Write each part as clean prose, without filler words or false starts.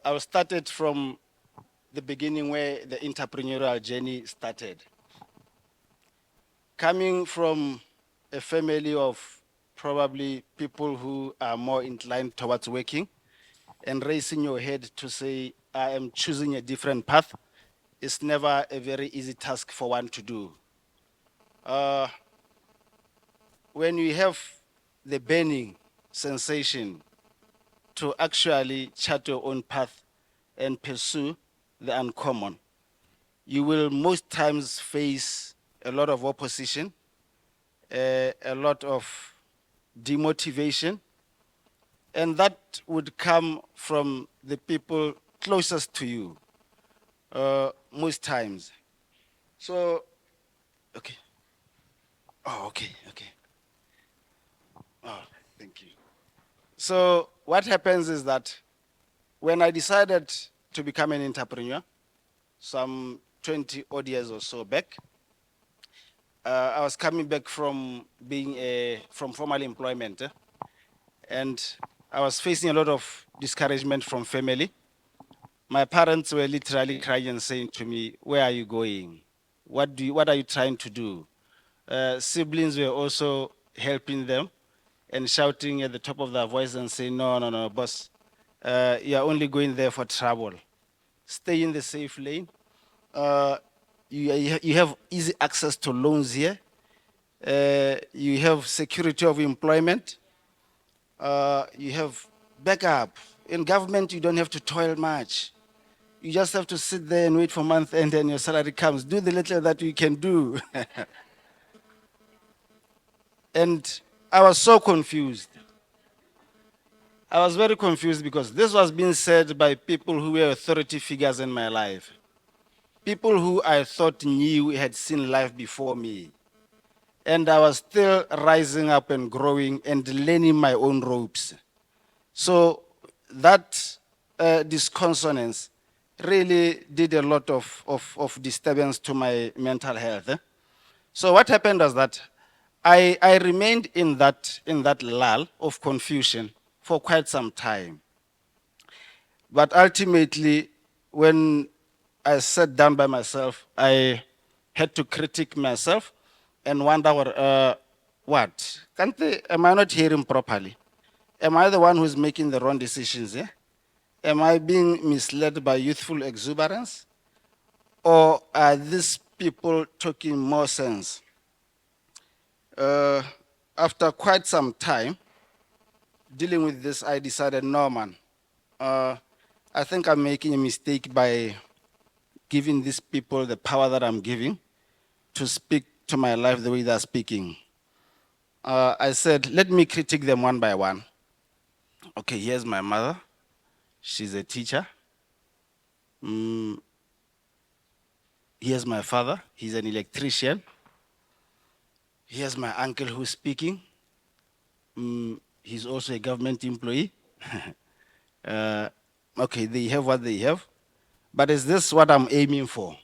I started from the beginning where the entrepreneurial journey started. Coming from a family of probably people who are more inclined towards working and raising your head to say, I am choosing a different path, is never a very easy task for one to do. Uh, when you have the burning sensation to actually chart your own path and pursue the uncommon, you will most times face a lot of opposition, a lot of demotivation, and that would come from the people closest to you most times. So, okay. Oh, okay, okay. Oh, thank you. So, what happens is that when I decided to become an entrepreneur, some 20 odd years or so back, I was coming back from from formal employment, and I was facing a lot of discouragement from family. My parents were literally crying and saying to me, "Where are you going? What are you trying to do?" Siblings were also helping them and shouting at the top of their voice and saying, "No, no, no, boss, you're only going there for trouble. Stay in the safe lane. Uh, you have easy access to loans here. You have security of employment. You have backup. In government, you don't have to toil much. You just have to sit there and wait for month end and your salary comes. Do the little that you can do." And I was so confused. I was very confused because this was being said by people who were authority figures in my life. People who I thought knew had seen life before me. And I was still rising up and growing and learning my own ropes. So that disconsonance really did a lot of disturbance to my mental health. So what happened was that I remained in that lull of confusion for quite some time. But ultimately, when I sat down by myself, I had to critique myself and wonder what? Am I not hearing properly? Am I the one who's making the wrong decisions here? Am I being misled by youthful exuberance? Or are these people talking more sense? Uh, After quite some time dealing with this, I decided, no, man, I think I'm making a mistake by giving these people the power that I'm giving to speak to my life the way they're speaking. I said, let me critique them one by one. Okay, here's my mother. She's a teacher. Mm, Here's my father. He's an electrician. Here's my uncle who's speaking. He's also a government employee. uh, okay, they have what they have. But is this what I'm aiming for?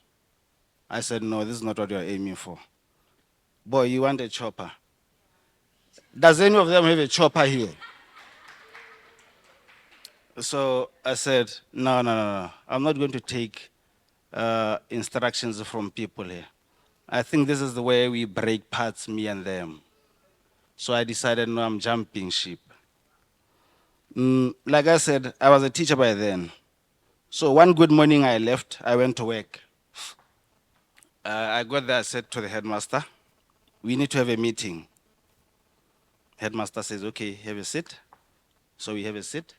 I said, no, this is not what you're aiming for. Boy, you want a chopper. Does any of them have a chopper here? So I said, no, no, no, no. I'm not going to take instructions from people here. I think this is the way we break paths, me and them. So I decided, no, I'm jumping ship. Like I said, I was a teacher by then. So one good morning I left, I went to work. I got there, I said to the headmaster, we need to have a meeting. Headmaster says, okay, have a seat. So we have a seat.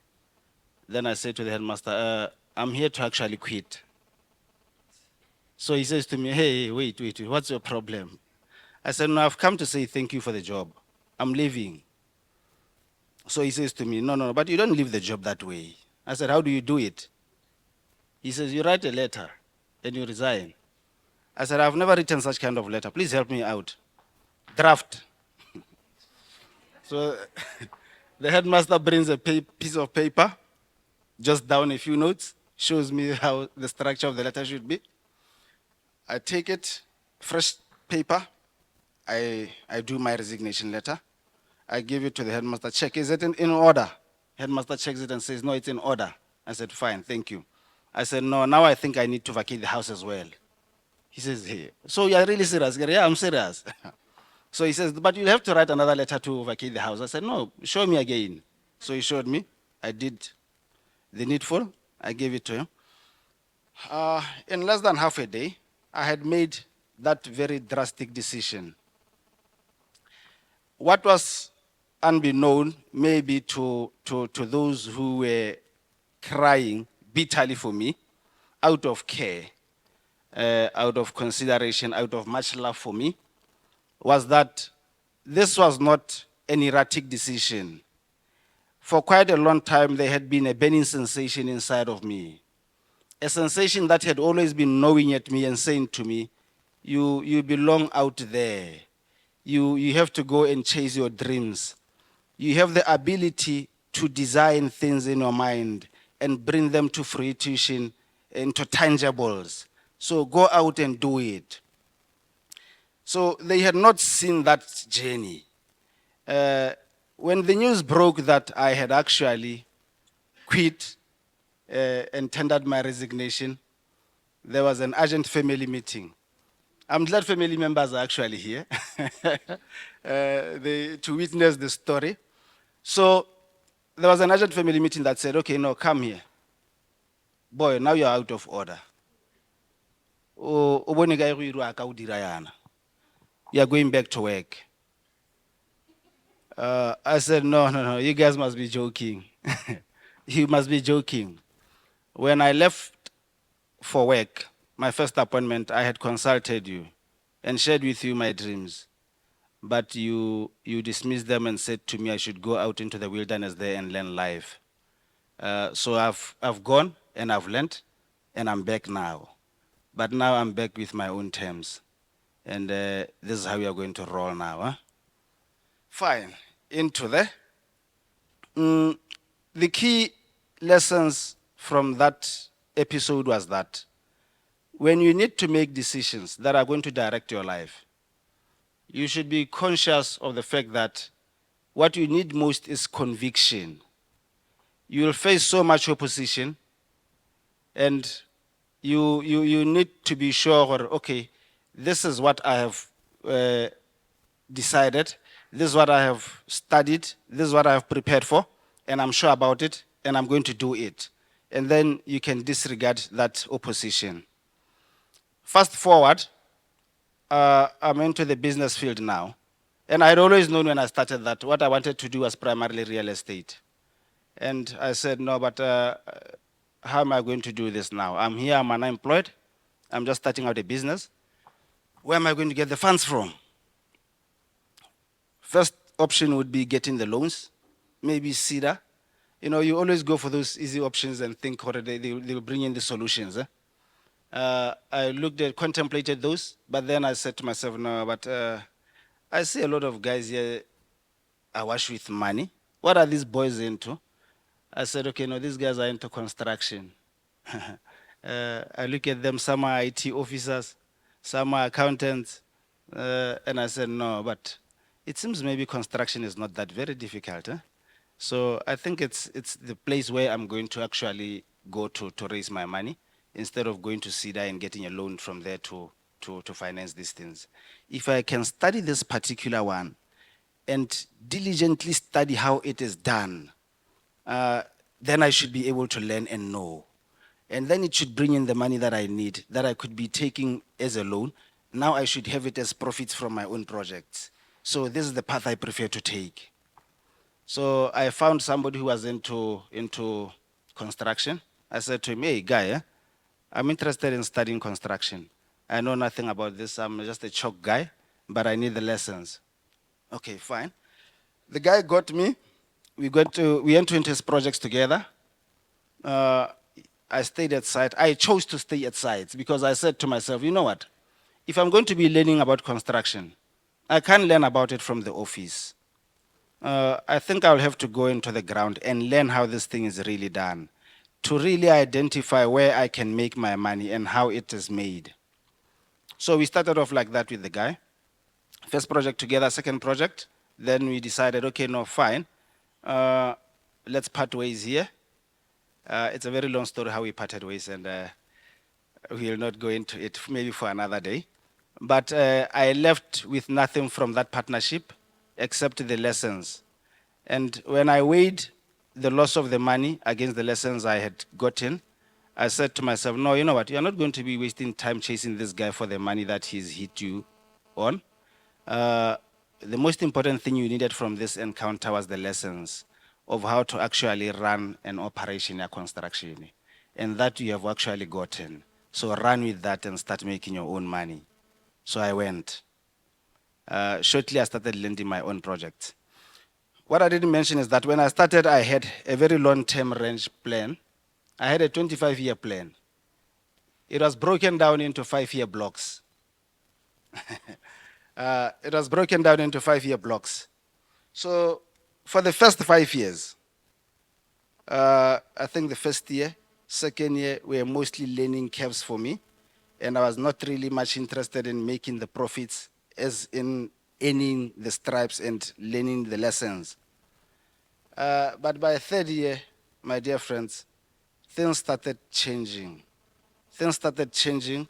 Then I said to the headmaster, I'm here to actually quit. So he says to me, hey, wait, what's your problem? I said, no, I've come to say thank you for the job. I'm leaving. So he says to me, no, no, but you don't leave the job that way. I said, how do you do it? He says, you write a letter and you resign. I said, I've never written such kind of letter. Please help me out. Draft. So the headmaster brings a piece of paper, just down a few notes, shows me how the structure of the letter should be. I take it, fresh paper, I do my resignation letter. I give it to the headmaster, check, is it in order? Headmaster checks it and says, no, it's in order. I said, fine, thank you. I said, no, now I think I need to vacate the house as well. He says, hey, so you're really serious? I said, yeah, I'm serious. So he says, but you'll have to write another letter to vacate the house. I said, no, show me again. So he showed me. I did the needful. I gave it to him. In less than half a day, I had made that very drastic decision. What was unbeknown maybe to those who were crying bitterly for me, out of care, out of consideration, out of much love for me, was that this was not an erratic decision. For quite a long time, there had been a burning sensation inside of me, a sensation that had always been gnawing at me and saying to me, you belong out there. You have to go and chase your dreams. You have the ability to design things in your mind and bring them to fruition, into tangibles. So go out and do it. So they had not seen that journey. When the news broke that I had actually quit and tendered my resignation, there was an urgent family meeting. I'm glad family members are actually here to witness the story. So there was an urgent family meeting that said, okay, no, come here. Boy, now you're out of order. You are going back to work. I said, no, you guys must be joking. You must be joking. When I left for work, my first appointment, I had consulted you and shared with you my dreams. But you dismissed them and said to me I should go out into the wilderness there and learn life. So I've gone and I've learned and I'm back now. But now I'm back with my own terms. And this is how we are going to roll now. Huh? Fine. Into there. The key lessons from that episode was that when you need to make decisions that are going to direct your life, you should be conscious of the fact that what you need most is conviction. You will face so much opposition, and you need to be sure, okay, this is what I have decided, this is what I have studied, this is what I have prepared for, and I'm sure about it, and I'm going to do it. And then you can disregard that opposition. Fast forward, I'm into the business field now. And I had always known when I started that what I wanted to do was primarily real estate. And I said, no, but how am I going to do this now? I'm here, I'm unemployed. I'm just starting out a business. Where am I going to get the funds from? First option would be getting the loans, maybe CEDA. You know, you always go for those easy options and think already they will bring in the solutions. I looked at, contemplated those, but then I said to myself, no, but I see a lot of guys here awash with money. What are these boys into? I said, okay, no, these guys are into construction. I look at them, some are IT officers, some are accountants, and I said, no, but it seems maybe construction is not that very difficult. So I think it's the place where I'm going to actually go to raise my money instead of going to CEDA and getting a loan from there to finance these things. If I can study this particular one and diligently study how it is done, then I should be able to learn and know. And then it should bring in the money that I need, that I could be taking as a loan. Now I should have it as profits from my own projects. So this is the path I prefer to take. So I found somebody who was into construction. I said to him, hey, guy, I'm interested in studying construction. I know nothing about this. I'm just a chalk guy, but I need the lessons. Okay, fine. The guy got me. We entered into his projects together. I stayed at site. I chose to stay at site because I said to myself, you know what? If I'm going to be learning about construction, I can't learn about it from the office. I think I'll have to go into the ground and learn how this thing is really done to really identify where I can make my money and how it is made. So we started off like that with the guy. First project together, second project. Then we decided, okay, no, fine. Let's part ways here. It's a very long story how we parted ways, and we'll not go into it maybe for another day. But I left with nothing from that partnership except the lessons. And when I weighed the loss of the money against the lessons I had gotten, I said to myself, no, you know what? You're not going to be wasting time chasing this guy for the money that he's hit you on. Uh, the most important thing you needed from this encounter was the lessons of how to actually run an operation or construction. And that you have actually gotten. So run with that and start making your own money. So I went. Shortly, I started lending my own projects. What I didn't mention is that when I started, I had a very long-term range plan. I had a 25-year plan. It was broken down into 5-year blocks. It was broken down into 5-year blocks. So for the first 5 years, I think the first year, second year were mostly learning curves for me. And I was not really much interested in making the profits as in earning the stripes and learning the lessons. But by third year, my dear friends, things started changing. Things started changing.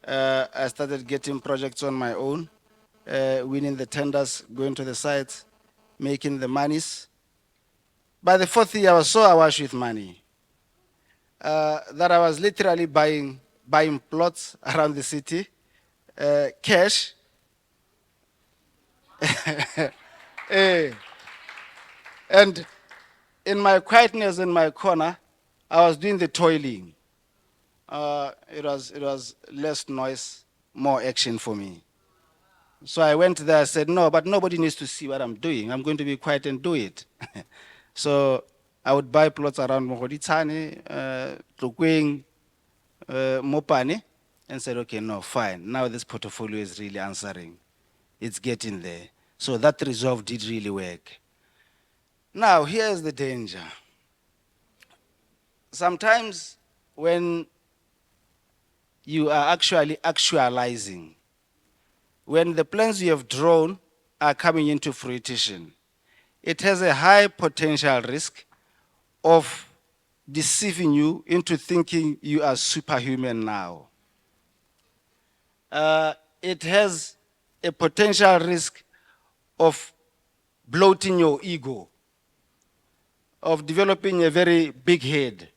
I started getting projects on my own, winning the tenders, going to the sites, making the monies. By the fourth year, I was so awash with money that I was literally buying plots around the city, cash. Eh, and in my quietness in my corner, I was doing the toiling. It was less noise, more action for me. So I went there, I said, no, but nobody needs to see what I'm doing. I'm going to be quiet and do it. So I would buy plots around Mogoditsane, Tlukwing, Mopane, and said, okay, no, fine. Now this portfolio is really answering. It's getting there. So that resolve did really work. Now, here's the danger. Sometimes when you are actually actualizing, when the plans you have drawn are coming into fruition, it has a high potential risk of deceiving you into thinking you are superhuman now. It has a potential risk of bloating your ego, of developing a very big head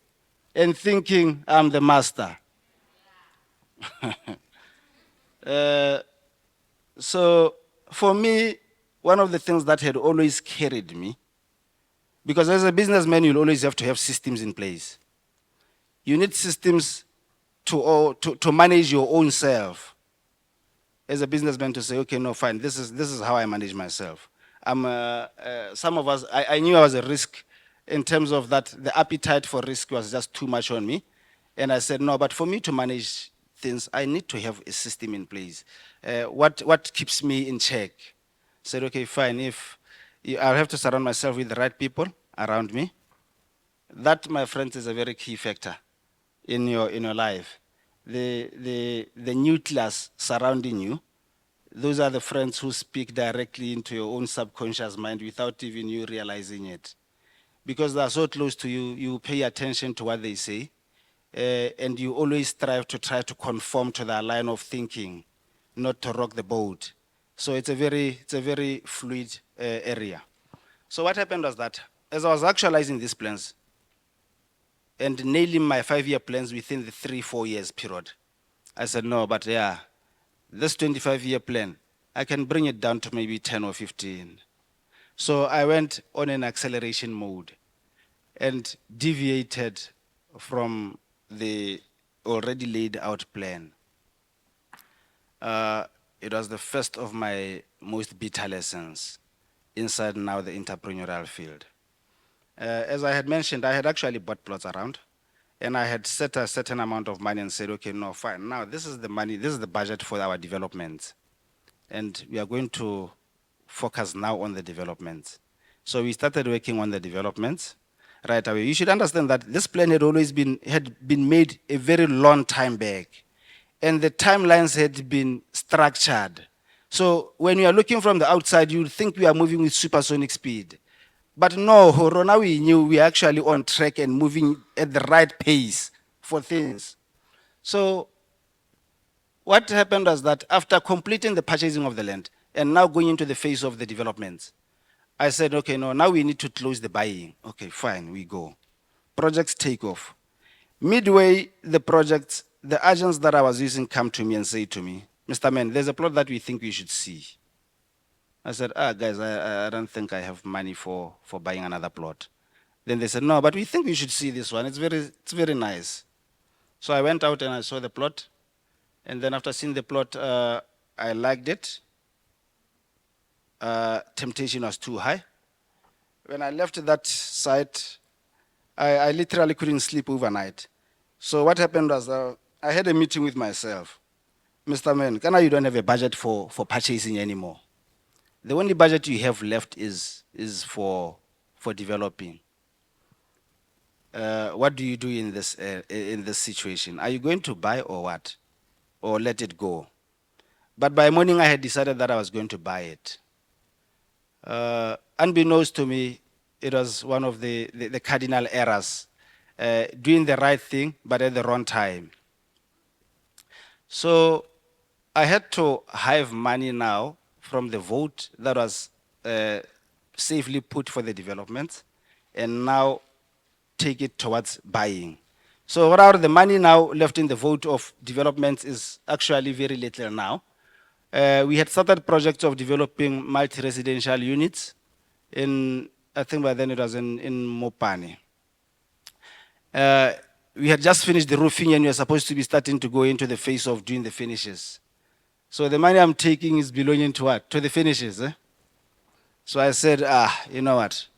and thinking I'm the master. So for me, one of the things that had always carried me, because as a businessman, you'll always have to have systems in place. You need systems to manage your own self. As a businessman, to say, okay, no, fine, this is how I manage myself. Some of us, I knew I was a risk in terms of that the appetite for risk was just too much on me. And I said, no, but for me to manage things, I need to have a system in place. What keeps me in check? Said, okay, fine, I'll have to surround myself with the right people around me. That, my friends, is a very key factor in your life. The nucleus surrounding you, those are the friends who speak directly into your own subconscious mind without even you realizing it. Because they are so close to you, you pay attention to what they say, and you always strive to try to conform to their line of thinking, not to rock the boat. So it's a very fluid area. So what happened was that as I was actualizing these plans and nailing my 5-year plans within the 3-4 years period, I said, no, but yeah, this 25-year plan, I can bring it down to maybe 10 or 15. So I went on an acceleration mode and deviated from the already laid out plan. It was the first of my most bitter lessons inside now the entrepreneurial field. As I had mentioned, I had actually bought plots around, and I had set a certain amount of money and said, okay, no, fine. Now this is the money, this is the budget for our development. And we are going to focus now on the development. So we started working on the development right away. You should understand that this plan had been made a very long time back, and the timelines had been structured. So when you are looking from the outside, you think we are moving with supersonic speed. But no, Rona, we knew we are actually on track and moving at the right pace for things. So what happened was that after completing the purchasing of the land and now going into the phase of the developments, I said, okay, no, now we need to close the buying. Okay, fine, we go. Projects take off. Midway, the projects, the agents that I was using come to me and say to me, Mr. Man, there's a plot that we think we should see. I said, guys, I don't think I have money for buying another plot. Then they said, no, but we think we should see this one. It's very nice. So I went out and I saw the plot. And then after seeing the plot, I liked it. Temptation was too high. When I left that site, I literally couldn't sleep overnight. So what happened was I had a meeting with myself. Mr. Man, Kana, you don't have a budget for purchasing anymore. The only budget you have left is for developing. What do you do in this situation? Are you going to buy or what? Or let it go? But by morning, I had decided that I was going to buy it. Unbeknownst to me, it was one of the cardinal errors, doing the right thing, but at the wrong time. So I had to hive money now from the vote that was safely put for the development, and now take it towards buying. So what are the money now left in the vote of development is actually very little now. We had started projects of developing multi-residential units I think by then it was in Mopane. We had just finished the roofing and we were supposed to be starting to go into the phase of doing the finishes. So the money I'm taking is belonging to what? To the finishes. So I said, you know what?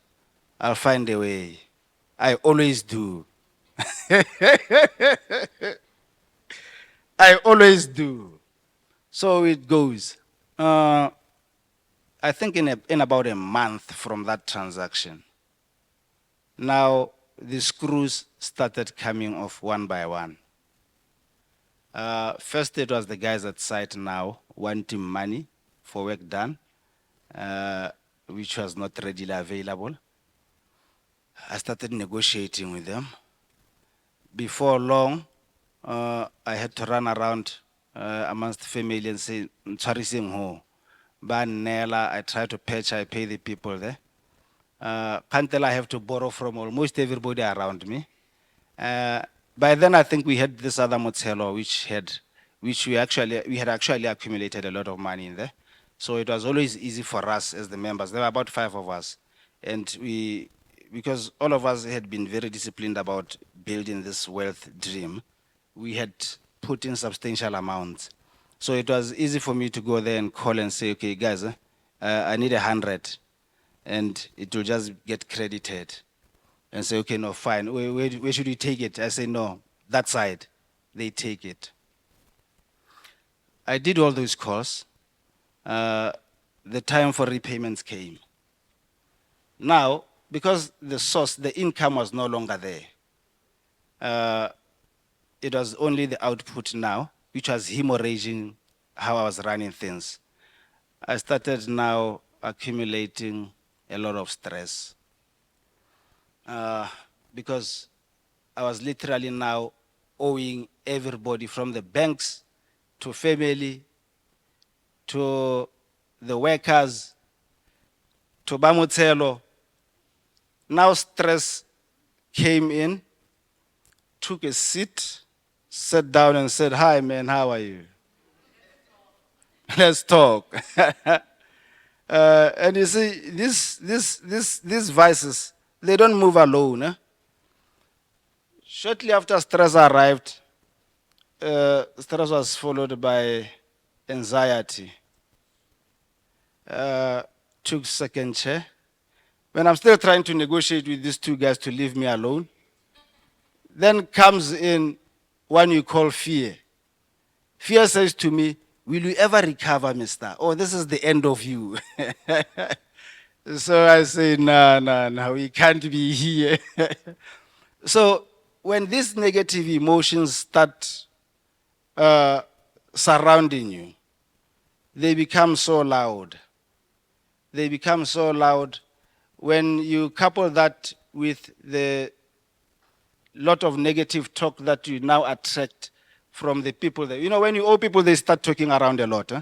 I'll find a way. I always do. I always do. So it goes. I think in about a month from that transaction, now the screws started coming off one by one. First, it was the guys at site now wanting money for work done, which was not readily available. I started negotiating with them. Before long, I had to run around amongst the family and say, "Charising ho, Banela." I try to patch. I pay the people there. Can't tell I have to borrow from almost everybody around me. By then, I think we had this other motel which we had actually accumulated a lot of money in there. So it was always easy for us as the members. There were about 5 of us, and because all of us had been very disciplined about building this wealth dream, we had put in substantial amounts. So it was easy for me to go there and call and say, okay, guys, I need 100, and it will just get credited. And say, okay, no, fine. Where should we take it? I say, no, that side. They take it. I did all those calls. The time for repayments came. Now, because the income was no longer there, it was only the output now, which was hemorrhaging how I was running things. I started now accumulating a lot of stress. Because I was literally now owing everybody from the banks to family to the workers to Bamutelo. Now stress came in, took a seat, sat down and said, "Hi man, how are you? Let's talk." And you see, these vices, they don't move alone. Shortly after stress arrived, stress was followed by anxiety. Took second chair. When I'm still trying to negotiate with these 2 guys to leave me alone, then comes in one you call fear. Fear says to me, "Will you ever recover, mister? Oh, this is the end of you." So I say, no, we can't be here. So when these negative emotions start surrounding you, they become so loud. They become so loud. when you couple that with the lot of negative talk that you now attract from the people that, when you owe people, they start talking around a lot. Huh?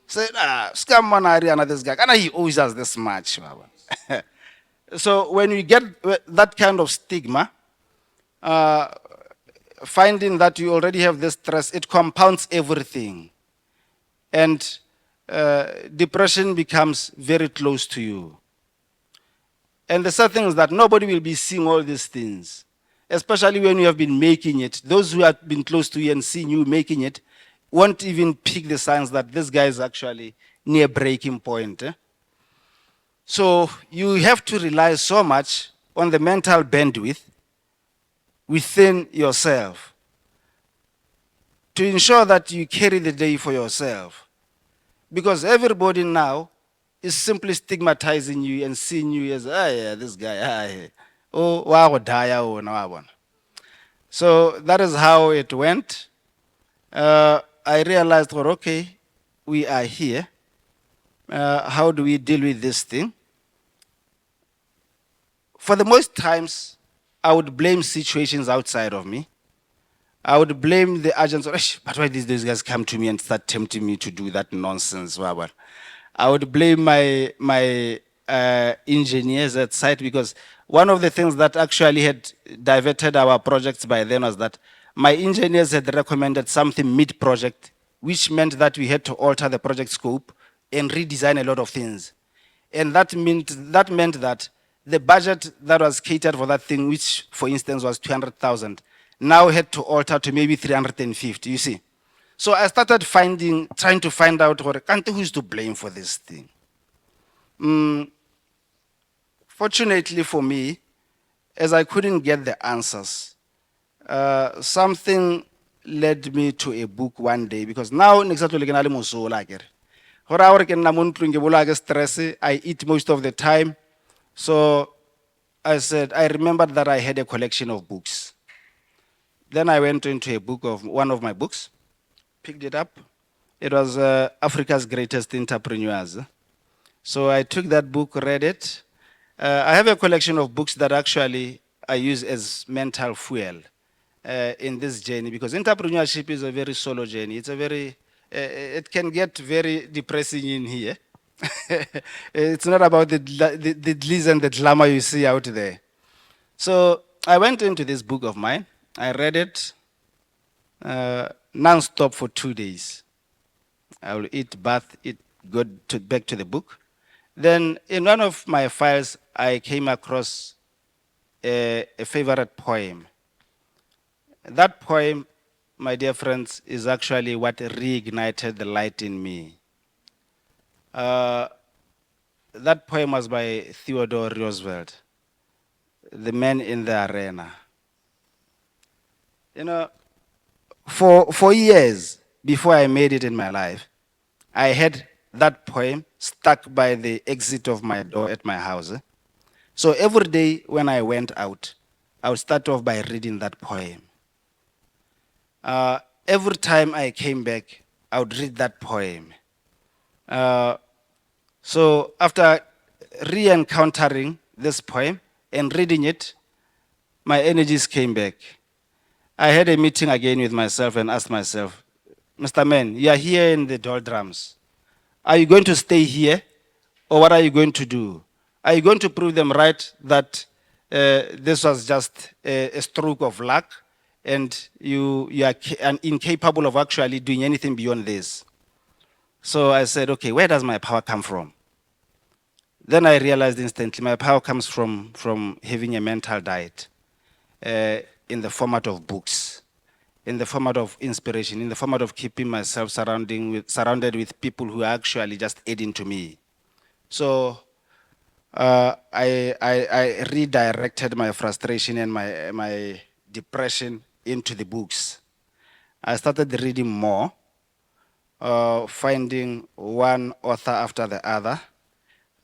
Say, scam man, Ariana, this guy, and he always has this much. So when you get that kind of stigma, uh, finding that you already have this stress, it compounds everything. And depression becomes very close to you. And the sad thing is that nobody will be seeing all these things, especially when you have been making it. Those who have been close to you and seeing you making it won't even pick the signs that this guy is actually near breaking point. So you have to rely so much on the mental bandwidth within yourself to ensure that you carry the day for yourself. Because everybody now is simply stigmatizing you and seeing you as, yeah, this guy, yeah. Oh, wow, die, oh, no, so that is how it went. I realized, well, okay, we are here. How do we deal with this thing? For the most times, I would blame situations outside of me. I would blame the agents, but why did these guys come to me and start tempting me to do that nonsense? I would blame my engineers at site, because one of the things that actually had diverted our projects by then was that my engineers had recommended something mid-project, which meant that we had to alter the project scope and redesign a lot of things. And that meant that the budget that was catered for that thing, which for instance was 200,000, now had to alter to maybe 350, you see. So I started trying to find out who's to blame for this thing. Fortunately for me, as I couldn't get the answers, something led me to a book one day, because now I eat most of the time. So I said, I remembered that I had a collection of books. Then I went into a book of one of my books, picked it up. It was Africa's Greatest Entrepreneurs. So I took that book, read it. I have a collection of books that actually I use as mental fuel in this journey, because entrepreneurship is a very solo journey. It can get very depressing in here. It's not about the gliss and the glamour you see out there. So I went into this book of mine. I read it non-stop for 2 days. I will eat, bath, go back to the book. Then in one of my files, I came across a favorite poem. That poem, my dear friends, is actually what reignited the light in me. That poem was by Theodore Roosevelt, The Man in the Arena. You know, for years before I made it in my life, I had that poem stuck by the exit of my door at my house. So every day when I went out, I would start off by reading that poem. Every time I came back, I would read that poem. So after re-encountering this poem and reading it, my energies came back. I had a meeting again with myself and asked myself, Mr. Man, you are here in the doldrums. Are you going to stay here, or what are you going to do? Are you going to prove them right that this was just a stroke of luck and you are incapable of actually doing anything beyond this? So I said, okay, where does my power come from? Then I realized instantly my power comes from having a mental diet in the format of books, in the format of inspiration, in the format of keeping myself surrounded with people who are actually just adding to me. So I redirected my frustration and my depression into the books. I started reading more, finding one author after the other.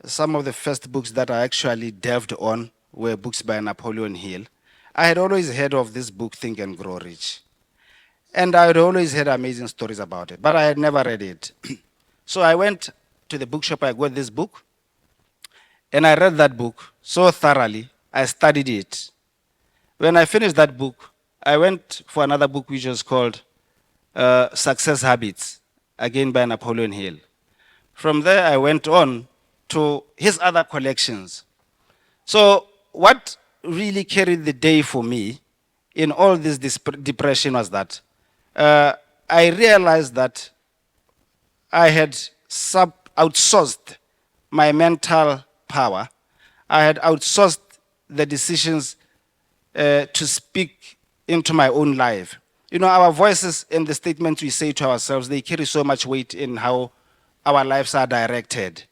Some of the first books that I actually delved on were books by Napoleon Hill. I had always heard of this book, Think and Grow Rich. And I had always heard amazing stories about it, but I had never read it. So I went to the bookshop, I got this book, And I read that book so thoroughly, I studied it. When I finished that book, I went for another book which was called Success Habits, again by Napoleon Hill. From there, I went on to his other collections. So, what really carried the day for me in all this depression was that I realized that I had outsourced my mental power. I had outsourced the decisions to speak into my own life. You know, our voices and the statements we say to ourselves, they carry so much weight in how our lives are directed.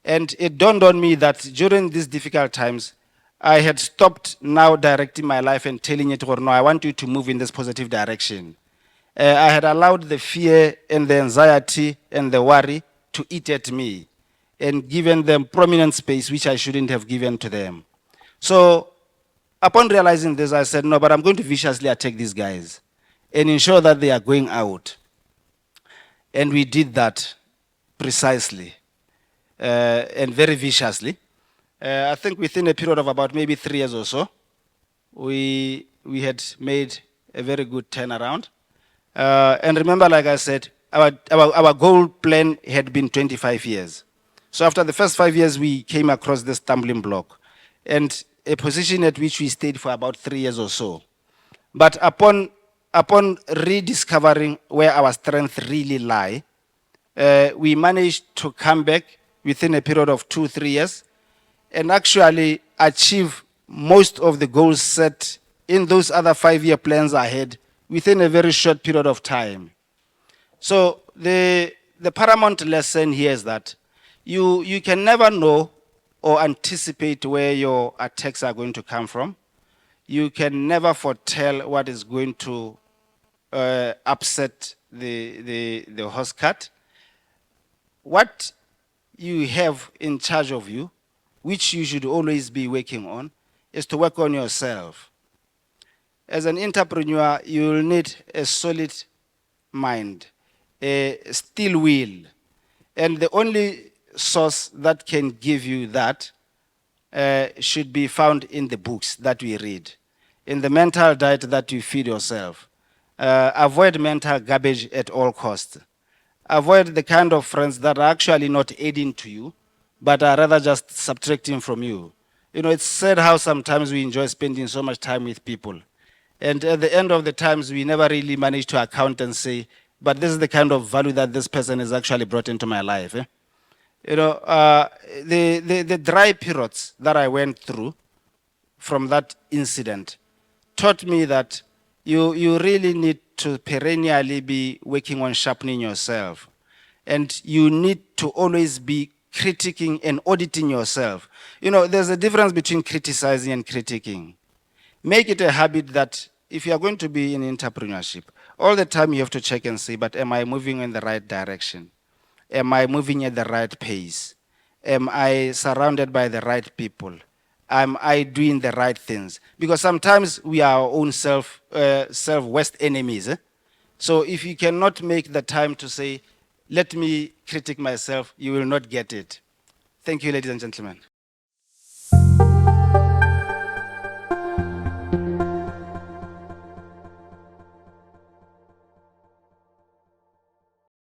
And it dawned on me that during these difficult times, I had stopped now directing my life and telling it, or no, I want you to move in this positive direction. I had allowed the fear and the anxiety and the worry to eat at me and given them prominent space which I shouldn't have given to them. So upon realizing this, I said, no, but I'm going to viciously attack these guys and ensure that they are going out. And we did that precisely and very viciously. I think within a period of about maybe 3 years or so, we had made a very good turnaround. And remember, like I said, our goal plan had been 25 years. So after the first 5 years, we came across this stumbling block and a position at which we stayed for about 3 years or so. But upon rediscovering where our strengths really lie, we managed to come back within a period of 2-3 years and actually achieve most of the goals set in those other 5-year plans ahead within a very short period of time. So the paramount lesson here is that you can never know or anticipate where your attacks are going to come from. You can never foretell what is going to upset the horse cart. What you have in charge of you, which you should always be working on, is to work on yourself. As an entrepreneur, you will need a solid mind, a steel will. And the only source that can give you that should be found in the books that we read, in the mental diet that you feed yourself. Avoid mental garbage at all costs. Avoid the kind of friends that are actually not aiding to you, but are rather just subtracting from you. You know, it's sad how sometimes we enjoy spending so much time with people. And at the end of the times, we never really manage to account and say, but this is the kind of value that this person has actually brought into my life. You know, the dry periods that I went through from that incident taught me that you really need to perennially be working on sharpening yourself. And you need to always be critiquing and auditing yourself. You know, there's a difference between criticizing and critiquing. Make it a habit that if you are going to be in entrepreneurship, all the time you have to check and say, but am I moving in the right direction? Am I moving at the right pace? Am I surrounded by the right people? Am I doing the right things? Because sometimes we are our own worst enemies. So if you cannot make the time to say, let me critique myself, you will not get it. Thank you, ladies and gentlemen.